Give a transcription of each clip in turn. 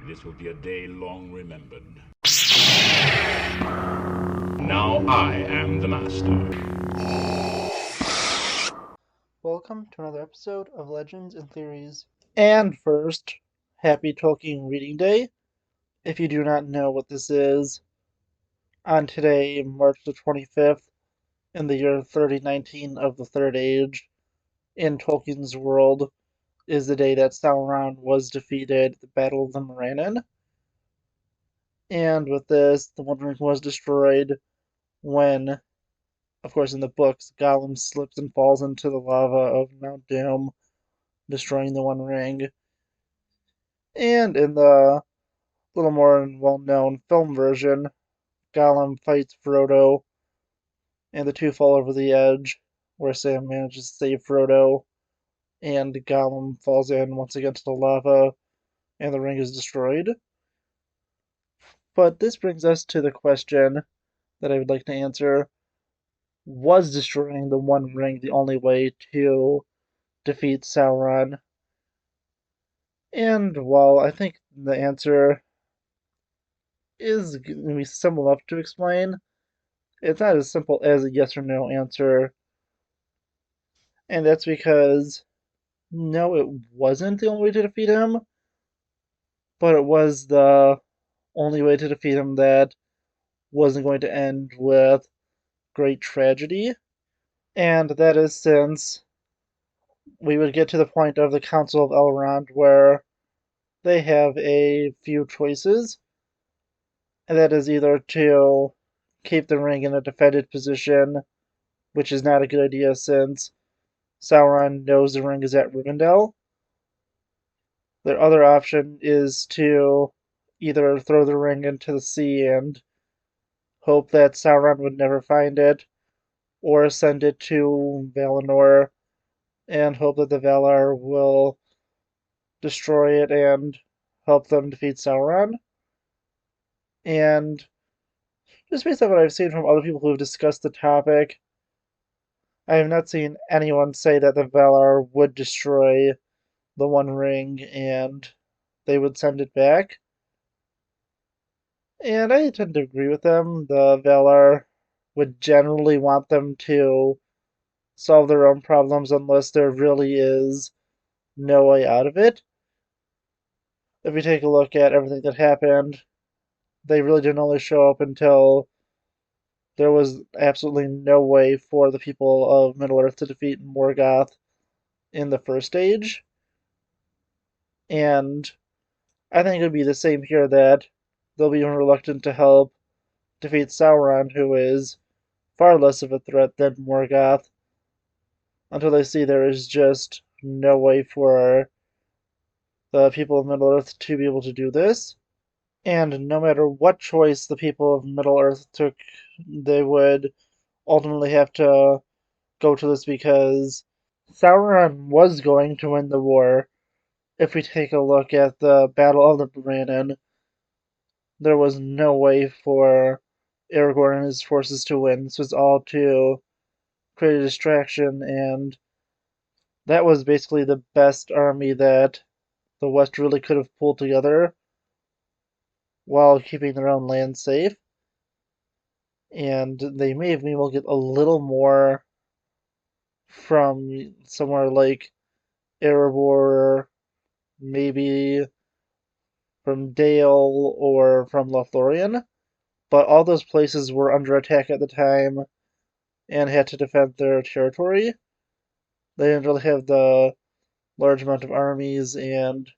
This will be a day long remembered. Now I am the master. Welcome to another episode of Legends and Theories. And first, happy Tolkien Reading Day. If you do not know what this is, on today, March the 25th, in the year 3019 of the Third Age, in Tolkien's world, is the day that Sauron was defeated at the Battle of the Morannon. And with this, the One Ring was destroyed when, of course, in the books, Gollum slips and falls into the lava of Mount Doom, destroying the One Ring. And in the little more well-known film version, Gollum fights Frodo, and the two fall over the edge, where Sam manages to save Frodo, and Gollum falls in once again to the lava, and the ring is destroyed. But this brings us to the question that I would like to answer. Was destroying the One Ring the only way to defeat Sauron? And while I think the answer is going to be simple enough to explain, it's not as simple as a yes or no answer. And that's because, no, it wasn't the only way to defeat him, but it was the only way to defeat him that wasn't going to end with great tragedy. And that is since we would get to the point of the Council of Elrond where they have a few choices, and that is either to keep the ring in a defended position, which is not a good idea since Sauron knows the ring is at Rivendell. Their other option is to either throw the ring into the sea and hope that Sauron would never find it, or send it to Valinor and hope that the Valar will destroy it and help them defeat Sauron. And just based on what I've seen from other people who have discussed the topic, I have not seen anyone say that the Valar would destroy the One Ring and they would send it back. And I tend to agree with them. The Valar would generally want them to solve their own problems unless there really is no way out of it. If we take a look at everything that happened, they really didn't only show up until there was absolutely no way for the people of Middle-earth to defeat Morgoth in the first age. And I think it would be the same here that they'll be reluctant to help defeat Sauron, who is far less of a threat than Morgoth, until they see there is just no way for the people of Middle-earth to be able to do this. And no matter what choice the people of Middle-earth took, they would ultimately have to go to this because Sauron was going to win the war. If we take a look at the Battle of the Morannon, there was no way for Aragorn and his forces to win. This was all to create a distraction, and that was basically the best army that the West really could have pulled together while keeping their own land safe. And they may have been able to get a little more from somewhere like Erebor, maybe from Dale or from Lothlorien, but all those places were under attack at the time and had to defend their territory. They didn't really have the large amount of armies, and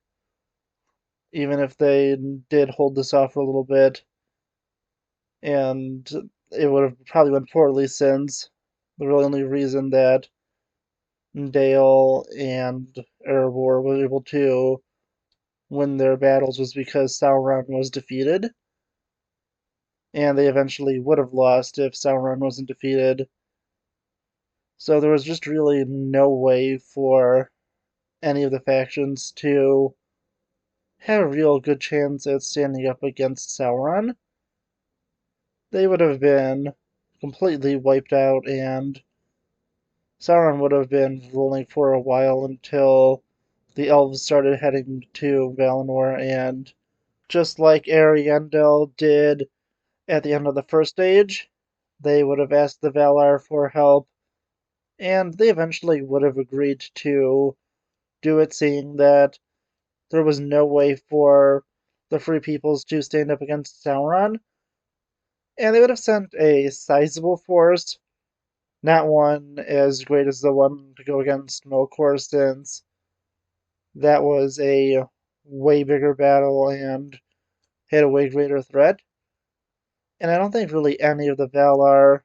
even if they did hold this off for a little bit, and it would have probably went poorly since the really only reason that Dale and Erebor were able to win their battles was because Sauron was defeated, and they eventually would have lost if Sauron wasn't defeated. So there was just really no way for any of the factions to have a real good chance at standing up against Sauron. They would have been completely wiped out, and Sauron would have been ruling for a while until the elves started heading to Valinor and just like Ariandel did at the end of the first age. They would have asked the Valar for help, and they eventually would have agreed to do it, seeing that there was no way for the Free Peoples to stand up against Sauron. And they would have sent a sizable force, not one as great as the one to go against Melkor, since that was a way bigger battle and had a way greater threat. And I don't think really any of the Valar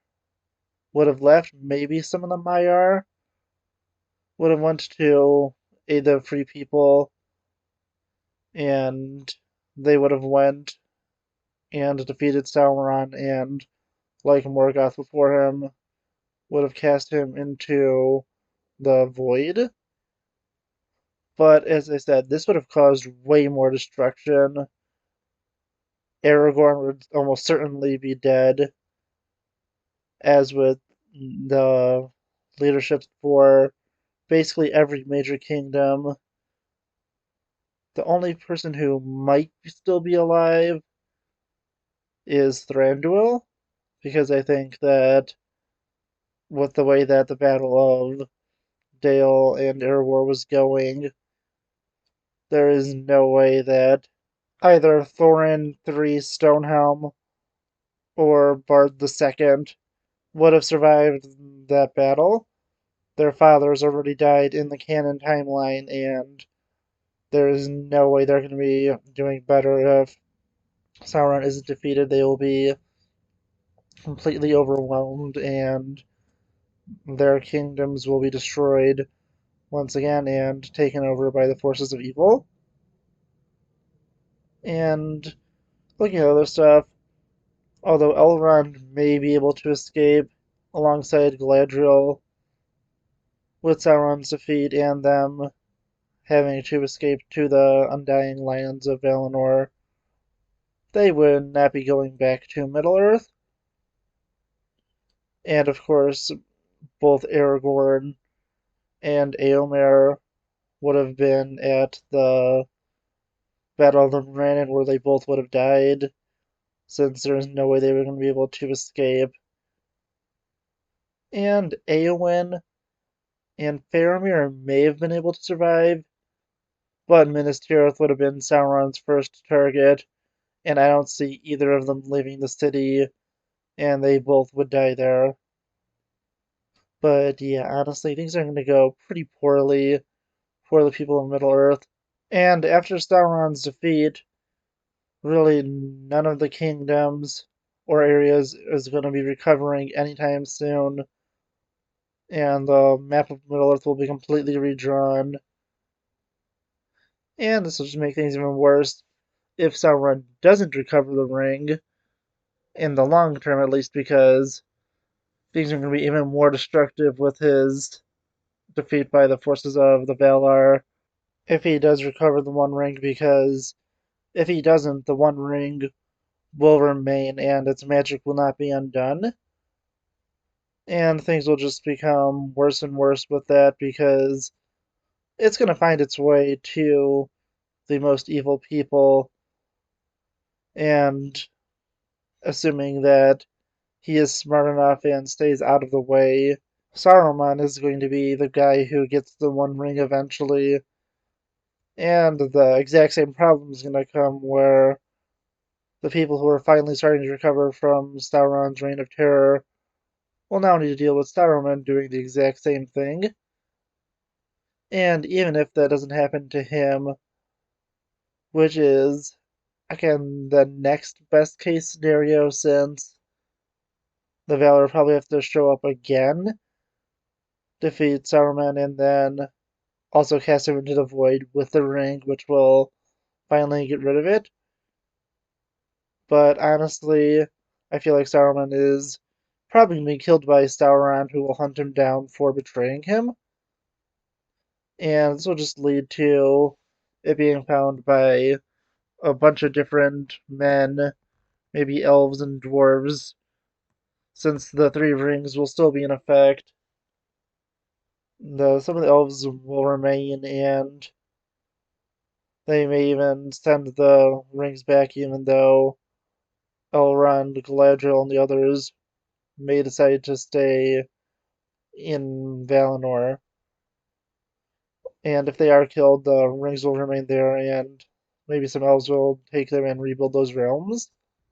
would have left. Maybe some of the Maiar would have went to aid the Free People, and they would have went and defeated Sauron, and like Morgoth before him, would have cast him into the void. But as I said, this would have caused way more destruction. Aragorn would almost certainly be dead, as with the leadership for basically every major kingdom. The only person who might still be alive is Thranduil, because I think that with the way that the Battle of Dale and Erebor was going, there is no way that either Thorin III Stonehelm or Bard II would have survived that battle. Their fathers already died in the canon timeline, and there is no way they're going to be doing better if Sauron isn't defeated. They will be completely overwhelmed, and their kingdoms will be destroyed once again and taken over by the forces of evil. And looking at other stuff, although Elrond may be able to escape alongside Galadriel with Sauron's defeat and them having to escape to the Undying Lands of Valinor, they would not be going back to Middle-earth. And of course, both Aragorn and Eomer would have been at the Battle of the Morannon, where they both would have died, since there's no way they were going to be able to escape. And Eowyn and Faramir may have been able to survive, but Minas Tirith would have been Sauron's first target, and I don't see either of them leaving the city, and they both would die there. But yeah, honestly, things are going to go pretty poorly for the people of Middle-earth. And after Sauron's defeat, really none of the kingdoms or areas is going to be recovering anytime soon, and the map of Middle-earth will be completely redrawn. And this will just make things even worse if Sauron doesn't recover the ring, in the long term at least, because things are going to be even more destructive with his defeat by the forces of the Valar if he does recover the One Ring, because if he doesn't, the One Ring will remain and its magic will not be undone. And things will just become worse and worse with that, because it's going to find its way to the most evil people, and assuming that he is smart enough and stays out of the way, Saruman is going to be the guy who gets the One Ring eventually. And the exact same problem is going to come where the people who are finally starting to recover from Sauron's reign of terror will now need to deal with Saruman doing the exact same thing. And even if that doesn't happen to him, which is, again, the next best case scenario, since the Valar probably have to show up again, defeat Saruman, and then also cast him into the void with the ring, which will finally get rid of it. But honestly, I feel like Saruman is probably going to be killed by Sauron, who will hunt him down for betraying him. And this will just lead to it being found by a bunch of different men, maybe elves and dwarves, since the Three Rings will still be in effect. Some of the elves will remain, and They may even send the rings back, even though Elrond, Galadriel, and the others may decide to stay in Valinor. And if they are killed, the rings will remain there, and maybe some elves will take them and rebuild those realms.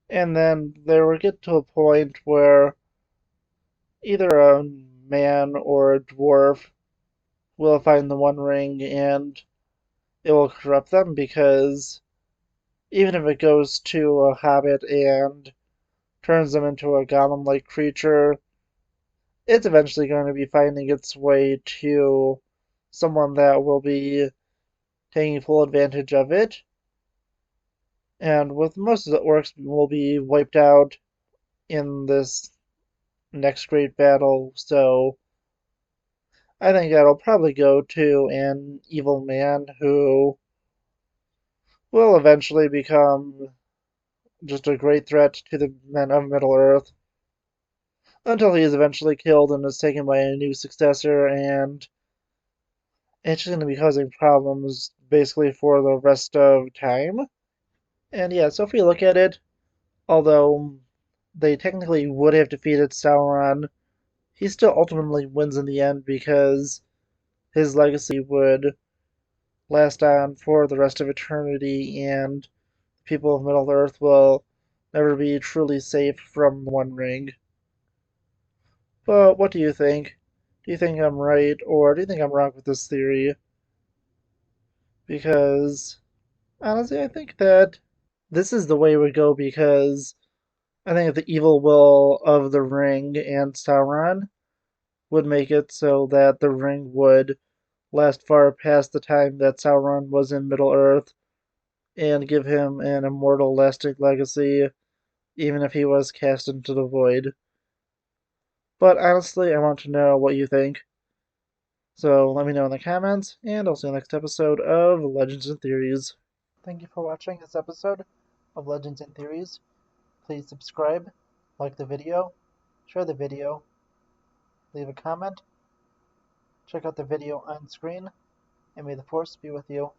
And then they will get to a point where either a man or a dwarf will find the One Ring and it will corrupt them because even if it goes to a hobbit and turns them into a golem like creature, it's eventually going to be finding its way to someone that will be taking full advantage of it. And with most of the orcs will be wiped out in this next great battle, so I think that'll probably go to an evil man who will eventually become just a great threat to the men of Middle Earth until he is eventually killed and is taken by a new successor, and it's just going to be causing problems basically for the rest of time. And yeah, so if we look at it, although they technically would have defeated Sauron, he still ultimately wins in the end because his legacy would last on for the rest of eternity, and people of Middle Earth will never be truly safe from the One Ring. But what do you think? Do you think I'm right, or do you think I'm wrong with this theory? Because honestly, I think that this is the way it would go because I think the evil will of the ring and Sauron would make it so that the ring would last far past the time that Sauron was in Middle Earth and give him an immortal lasting legacy, even if he was cast into the void. But honestly, I want to know what you think. So let me know in the comments, and I'll see you next episode of Legends and Theories. Thank you for watching this episode of Legends and Theories. Please subscribe, like the video, share the video, leave a comment, check out the video on screen, and may the Force be with you.